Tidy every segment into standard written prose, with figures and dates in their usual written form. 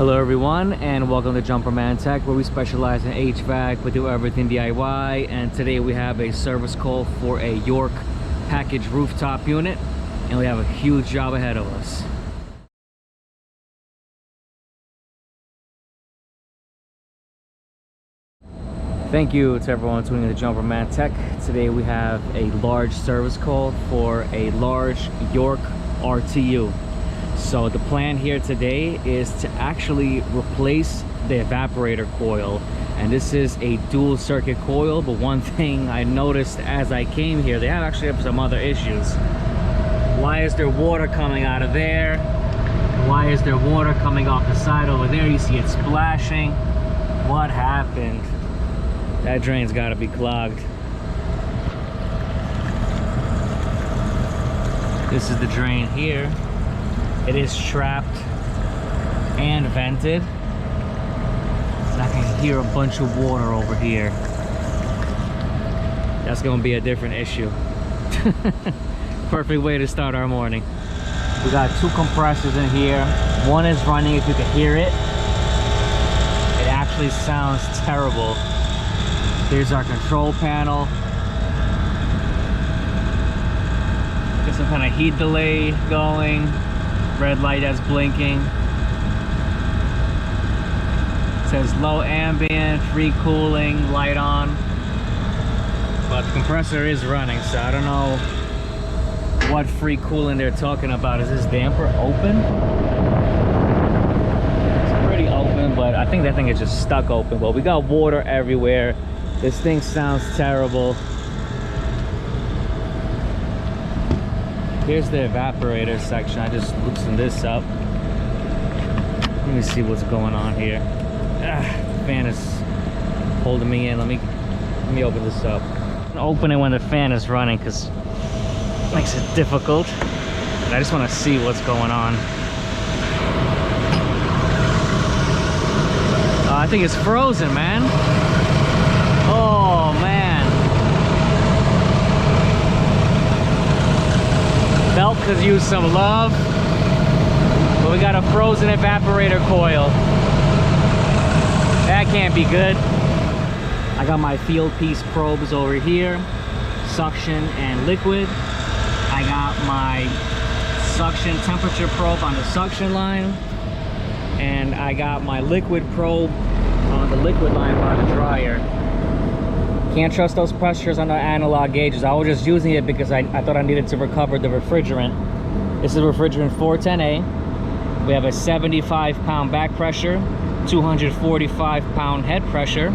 Hello everyone, and welcome to Jumperman Tech, where we specialize in HVAC. We do everything DIY, and today we have a service call for a York package rooftop unit, and we have a huge job ahead of us. Thank you to everyone tuning in to Jumperman Tech. Today we have a large service call for a large York RTU. So the plan here today is to actually replace the evaporator coil, and this is a dual circuit coil. But one thing I noticed as I came here, they actually have some other issues. Why is there water coming out of there? Why is there water coming off the side over there? You see it splashing. What happened? That drain's got to be clogged. This is the drain here. It is trapped and vented. So I can hear a bunch of water over here. That's going to be a different issue. Perfect way to start our morning. We got two compressors in here. One is running, if you can hear it. It actually sounds terrible. Here's our control panel. Got some kind of heat delay going. Red light that's blinking. It says low ambient, free cooling, light on. But the compressor is running, so I don't know what free cooling they're talking about. Is this damper open? It's pretty open, but I think that thing is just stuck open. But we got water everywhere. This thing sounds terrible. Here's the evaporator section. I just loosened this up. Let me see what's going on here. The fan is holding me in. Let me open this up. Open it when the fan is running because it makes it difficult. I just want to see what's going on. I think it's frozen, man. Oh man. Belt could use some love, but we got a frozen evaporator coil. That can't be good. I got my field piece probes over here, suction and liquid. I got my suction temperature probe on the suction line, and I got my liquid probe on the liquid line by the dryer. Can't trust those pressures on the analog gauges. I was just using it because I thought I needed to recover the refrigerant. This is refrigerant 410A. We have a 75 pound back pressure, 245 pound head pressure,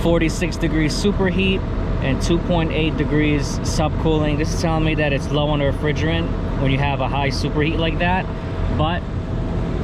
46 degrees superheat, and 2.8 degrees subcooling. This is telling me that it's low on the refrigerant when you have a high superheat like that, but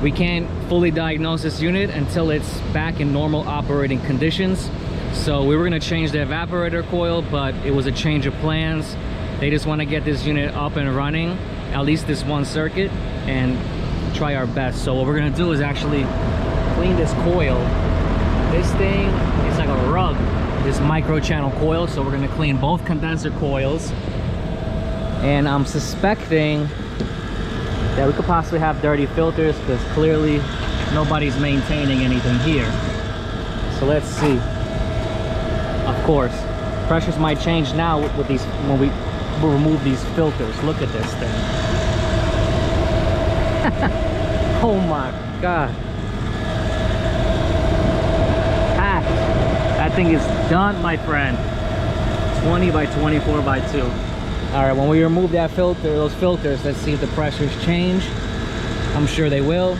we can't fully diagnose this unit until it's back in normal operating conditions. So we were going to change the evaporator coil, but it was a change of plans. They just want to get this unit up and running, at least this one circuit, and try our best. So what we're going to do is actually clean this coil. This thing is like a rug, this micro channel coil. So we're going to clean both condenser coils, and I'm suspecting that we could possibly have dirty filters because clearly nobody's maintaining anything here. So let's see. Of course, pressures might change now with these when we remove these filters. Look at this thing. Oh my god. Packed. That thing is done, my friend. 20 by 24 by 2. Alright, when we remove that filter, those filters, let's see if the pressures change. I'm sure they will.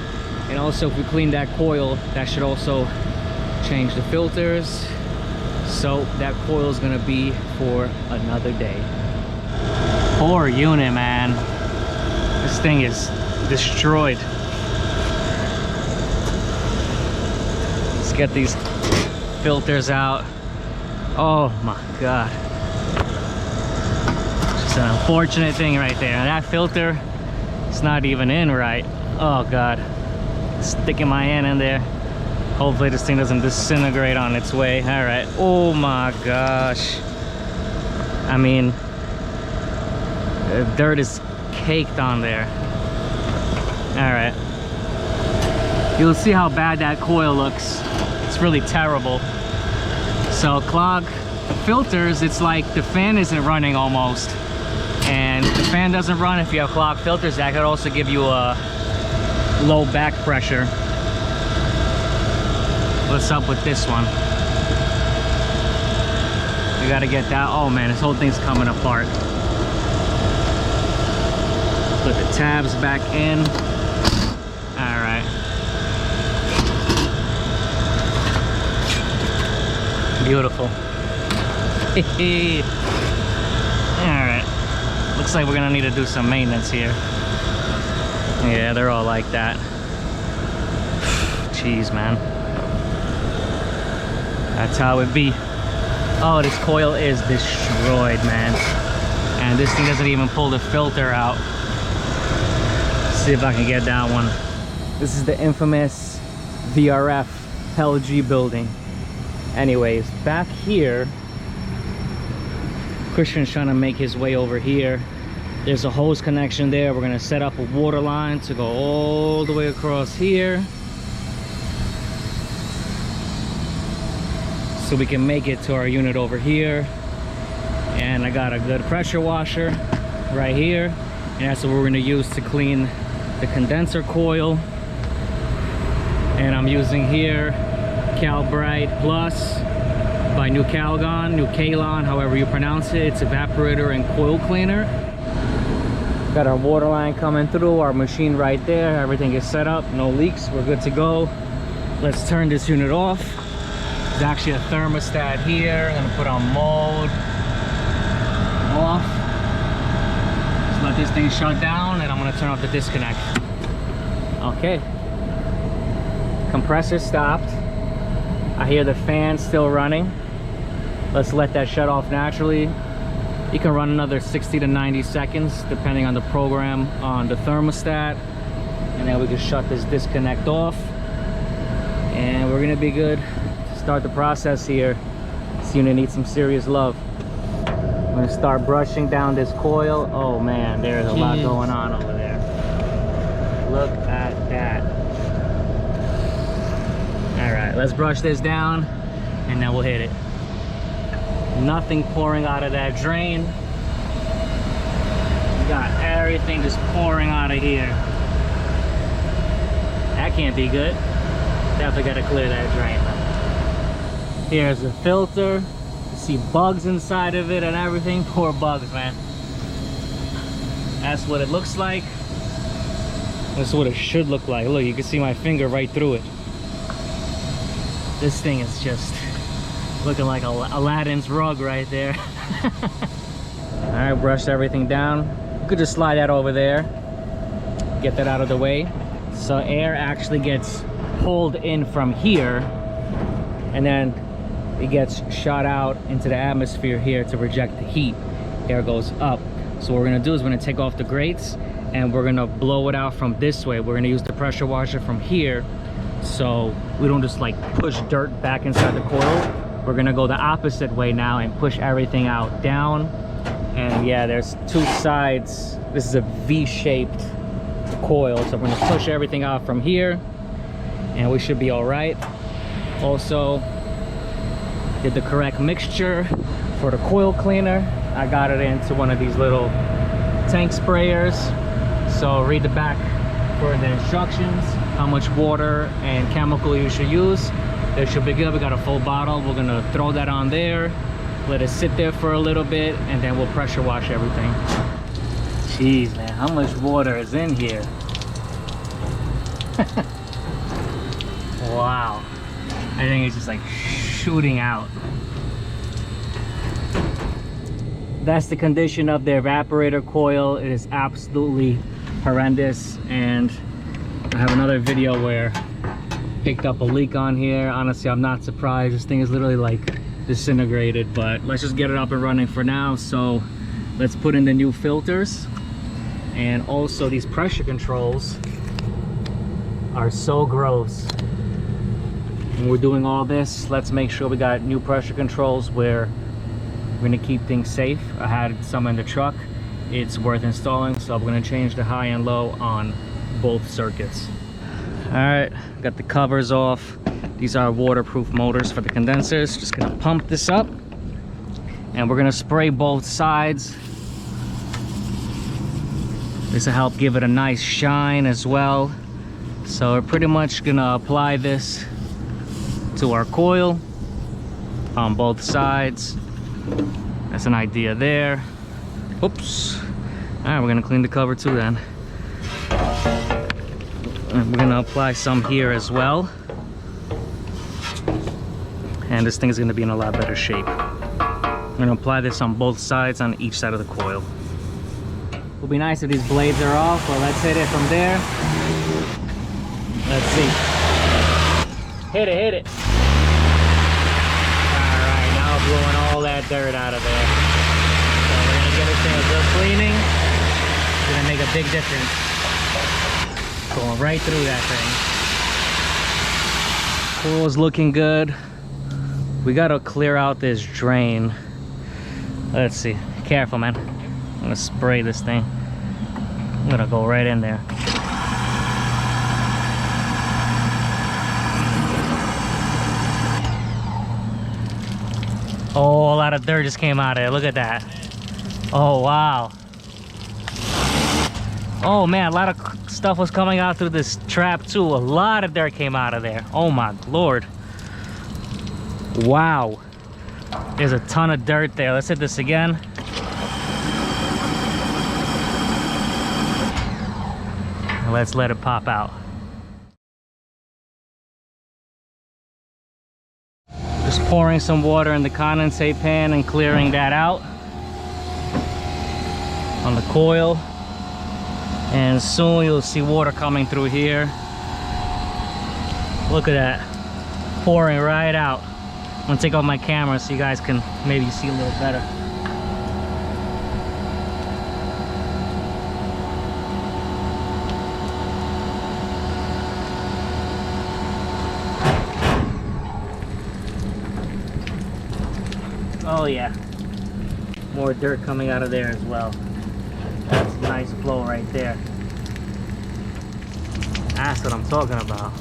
And also if we clean that coil, that should also change the filters. So that coil is gonna be for another day. Poor unit, man. This thing is destroyed. Let's get these filters out. Oh my god. Just an unfortunate thing right there. And that filter, it's not even in right. Oh god. Sticking my hand in there. Hopefully this thing doesn't disintegrate on its way. All right. Oh my gosh. I mean, the dirt is caked on there. All right. you'll see how bad that coil looks. It's really terrible. So clog filters, it's like the fan isn't running almost. And if the fan doesn't run, if you have clogged filters, that could also give you a low back pressure. What's up with this one? We gotta get that. Oh man, this whole thing's coming apart. Put the tabs back in. All right. Beautiful. All right. Looks like we're gonna need to do some maintenance here. Yeah, they're all like that. Jeez, man. That's how it be. Oh, this coil is destroyed, man. And this thing doesn't even pull the filter out. Let's see if I can get that one. This is the infamous VRF LG building. Anyways, back here, Christian's trying to make his way over here. There's a hose connection there. We're gonna set up a water line to go all the way across here, so we can make it to our unit over here. And I got a good pressure washer right here, and that's what we're gonna use to clean the condenser coil. And I'm using here Cal Bright Plus by New Calgon, however you pronounce it. It's evaporator and coil cleaner. Got our water line coming through, our machine right there. Everything is set up, no leaks, we're good to go. Let's turn this unit off. There's actually a thermostat here. I'm gonna put on mode off. Just let this thing shut down, and I'm gonna turn off the disconnect. Okay. Compressor stopped. I hear the fan still running. Let's let that shut off naturally. You can run another 60 to 90 seconds depending on the program on the thermostat, and then we can shut this disconnect off, and we're gonna be good to start the process here. This unit needs some serious love. I'm gonna start brushing down this coil. Oh man, there's a lot going on over there. Look at that. All right, let's brush this down and then we'll hit it. Nothing pouring out of that drain. We got everything just pouring out of here. That can't be good. Definitely gotta clear that drain. Here's the filter. You see bugs inside of it and everything. Poor bugs, man. That's what it looks like. That's what it should look like. Look, you can see my finger right through it. This thing is just looking like Aladdin's rug right there. All right, brushed everything down. You could just slide that over there, get that out of the way. So air actually gets pulled in from here, and then it gets shot out into the atmosphere here to reject the heat. Air goes up. So what we're gonna do is we're gonna take off the grates and we're gonna blow it out from this way. We're gonna use the pressure washer from here, so we don't just like push dirt back inside the coil. We're gonna go the opposite way now and push everything out down. And yeah, there's two sides. This is a V-shaped coil, so we're gonna push everything out from here and we should be all right. Also did the correct mixture for the coil cleaner. I got it into one of these little tank sprayers. So read the back for the instructions, how much water and chemical you should use. It should be good. We got a full bottle. We're gonna throw that on there, let it sit there for a little bit, and then we'll pressure wash everything. Jeez, man, how much water is in here? Wow, I think it's just like shooting out. That's the condition of the evaporator coil. It is absolutely horrendous, and I have another video where picked up a leak on here. Honestly, I'm not surprised. This thing is literally like disintegrated, but let's just get it up and running for now. So let's put in the new filters, and also these pressure controls are so gross. When we're doing all this, let's make sure we got new pressure controls where we're gonna keep things safe. I had some in the truck. It's worth installing, so I'm gonna change the high and low on both circuits. All right, got the covers off. These are waterproof motors for the condensers. Just gonna pump this up and we're gonna spray both sides. This will help give it a nice shine as well. So we're pretty much gonna apply this to our coil on both sides. That's an idea there. Oops. All right, we're gonna clean the cover too then. And we're gonna apply some here as well. And this thing is gonna be in a lot better shape. I'm gonna apply this on both sides on each side of the coil. It would be nice if these blades are off, but let's hit it from there. Let's see. Hit it, hit it. All right, now blowing all that dirt out of there. So we're gonna give this thing a good cleaning. It's gonna make a big difference. Going right through that thing. Coil's looking good. We gotta clear out this drain. Let's see. Careful, man. I'm gonna spray this thing. I'm gonna go right in there. Oh, a lot of dirt just came out of it. Look at that. Oh, wow. Oh man, a lot of stuff was coming out through this trap too. A lot of dirt came out of there. Oh my lord. Wow. There's a ton of dirt there. Let's hit this again. And let's let it pop out. Just pouring some water in the condensate pan and clearing that out on the coil. And soon you'll see water coming through here. Look at that, pouring right out. I'm gonna take off my camera so you guys can maybe see a little better. Oh yeah, more dirt coming out of there as well. That's a nice flow right there. That's what I'm talking about.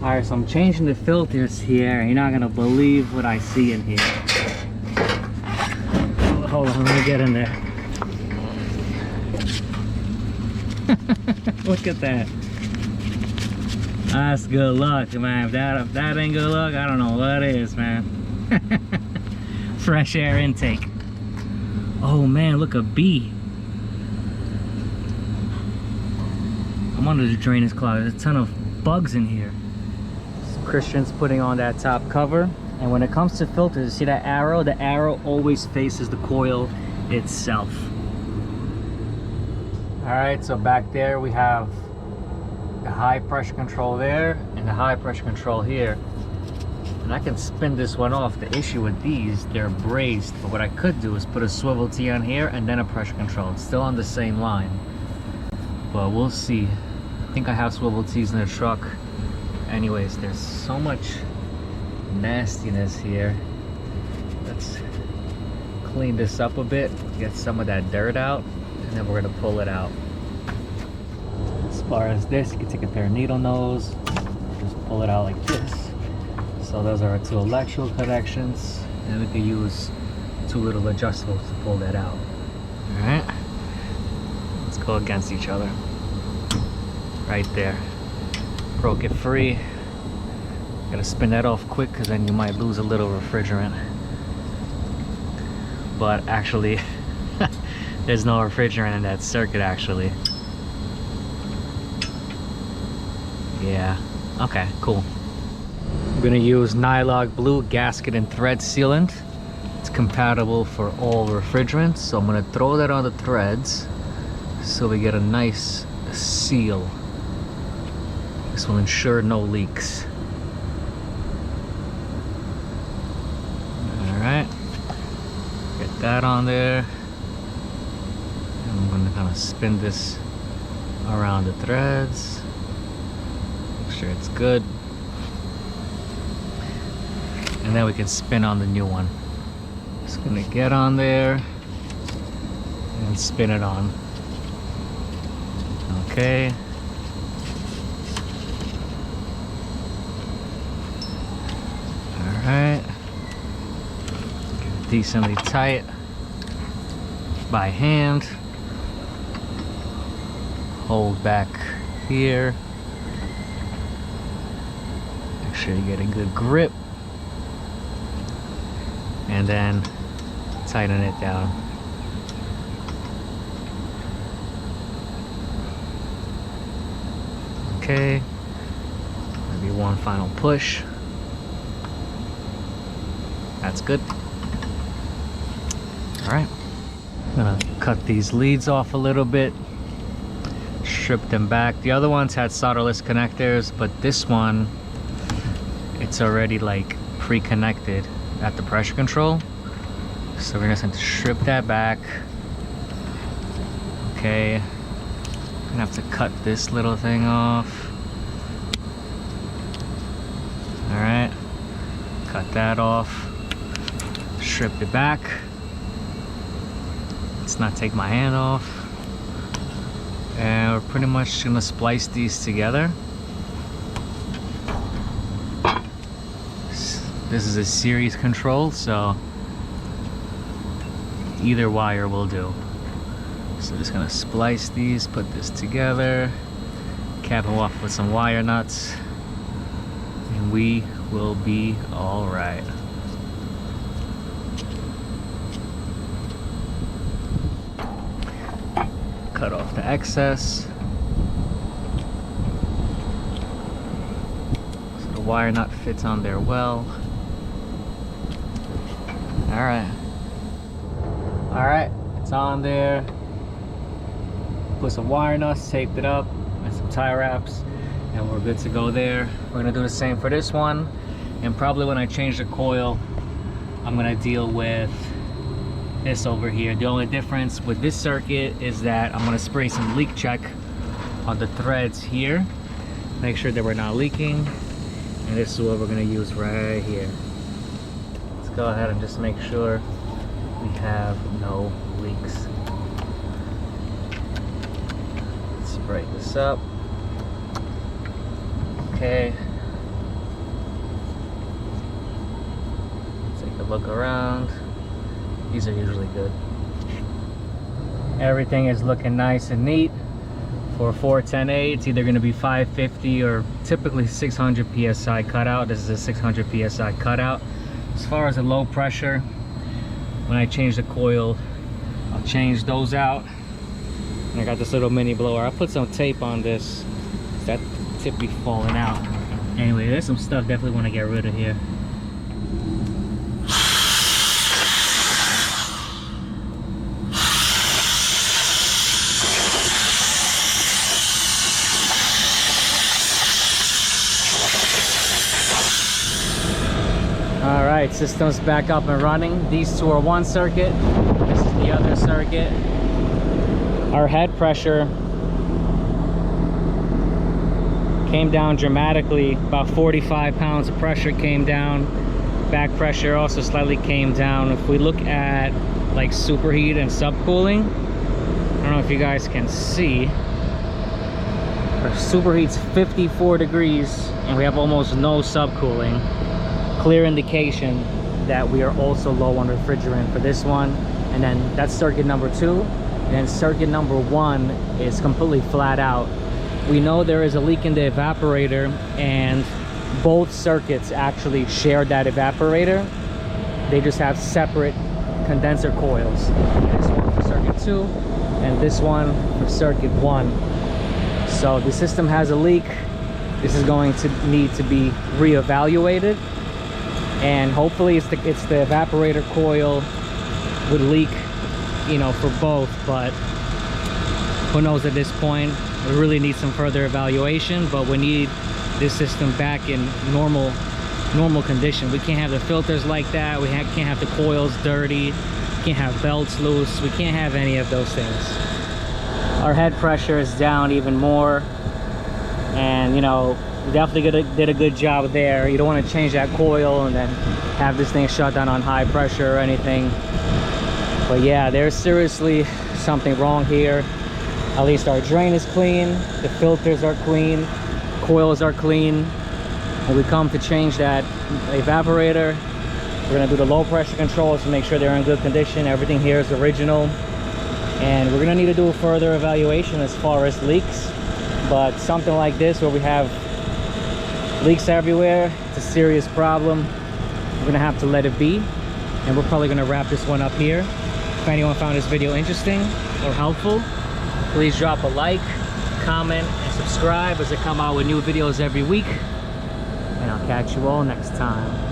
Alright, so I'm changing the filters here. You're not gonna believe what I see in here. Hold on, let me get in there. Look at that. That's good luck, man. If that ain't good luck, I don't know what is, man. Fresh air intake. Oh man, look, a bee. I'm under the drainage closet. There's a ton of bugs in here. So Christian's putting on that top cover. And when it comes to filters, you see that arrow? The arrow always faces the coil itself. Alright, so back there we have the high pressure control there and the high pressure control here. And I can spin this one off. The issue with these, they're brazed, but what I could do is put a swivel T on here and then a pressure control. It's still on the same line, but we'll see. I think I have swivel T's in the truck. Anyways, there's so much nastiness here. Let's clean this up a bit, get some of that dirt out, and then we're gonna pull it out. As far as this, you can take a pair of needle nose, just pull it out like this. So those are our two electrical connections, and we can use two little adjustables to pull that out. All right, let's go against each other. Right there, broke it free. Gotta spin that off quick because then you might lose a little refrigerant. But actually, there's no refrigerant in that circuit actually. Yeah, okay, cool. I'm gonna use Nylog Blue gasket and thread sealant. It's compatible for all refrigerants, so I'm gonna throw that on the threads so we get a nice seal. This will ensure no leaks. Alright, get that on there. And I'm gonna kind of spin this around the threads. Make sure it's good. And then we can spin on the new one. Just gonna get on there and spin it on. Okay. Alright. Decently tight by hand. Hold back here. Make sure you get a good grip. And then tighten it down. Okay. Maybe one final push. That's good. Alright. I'm gonna cut these leads off a little bit. Strip them back. The other ones had solderless connectors, but this one, it's already like pre-connected at the pressure control. So we're just going to strip that back. Okay. I'm gonna have to cut this little thing off. Alright. Cut that off. Strip it back. Let's not take my hand off. And we're pretty much gonna splice these together. This is a series control, so either wire will do. So just gonna splice these, put this together, cap them off with some wire nuts, and we will be all right. Cut off the excess. So the wire nut fits on there well. Alright, it's on there. Put some wire nuts, taped it up, and some tie wraps, and we're good to go there. We're gonna do the same for this one, and probably when I change the coil, I'm gonna deal with this over here. The only difference with this circuit is that I'm gonna spray some leak check on the threads here, make sure that we're not leaking, and this is what we're gonna use right here. Let's go ahead and just make sure we have no leaks. Let's spray this up. Okay. Take a look around. These are usually good. Everything is looking nice and neat. For 410A, it's either going to be 550 or typically 600 psi cutout. This is a 600 psi cutout. As far as the low pressure, when I change the coil, I'll change those out. And I got this little mini blower. I put some tape on this. That tip be falling out. Anyway, there's some stuff definitely want to get rid of here. Alright, system's back up and running. These two are one circuit. This is the other circuit. Our head pressure came down dramatically. About 45 pounds of pressure came down. Back pressure also slightly came down. If we look at like superheat and subcooling, I don't know if you guys can see, our superheat's 54 degrees and we have almost no subcooling. Clear indication that we are also low on refrigerant for this one. And then that's circuit number 2, and then circuit number 1 is completely flat out. We know there is a leak in the evaporator, and both circuits actually share that evaporator. They just have separate condenser coils. This one for circuit 2 and this one for circuit 1. So the system has a leak. This is going to need to be reevaluated, and hopefully it's the evaporator coil would leak, you know, for both, but who knows at this point. We really need some further evaluation, but we need this system back in normal condition. We can't have the filters like that. We can't have the coils dirty. We can't have belts loose. We can't have any of those things. Our head pressure is down even more, and you know, we definitely did a good job there. You don't want to change that coil and then have this thing shut down on high pressure or anything. But yeah, there's seriously something wrong here. At least our drain is clean, the filters are clean, coils are clean. When we come to change that evaporator, we're gonna do the low pressure controls to make sure they're in good condition. Everything here is original. And we're gonna need to do a further evaluation as far as leaks. But something like this, where we have leaks everywhere, it's a serious problem. We're gonna have to let it be. And we're probably gonna wrap this one up here. If anyone found this video interesting or helpful, please drop a like, comment, and subscribe as I come out with new videos every week. And I'll catch you all next time.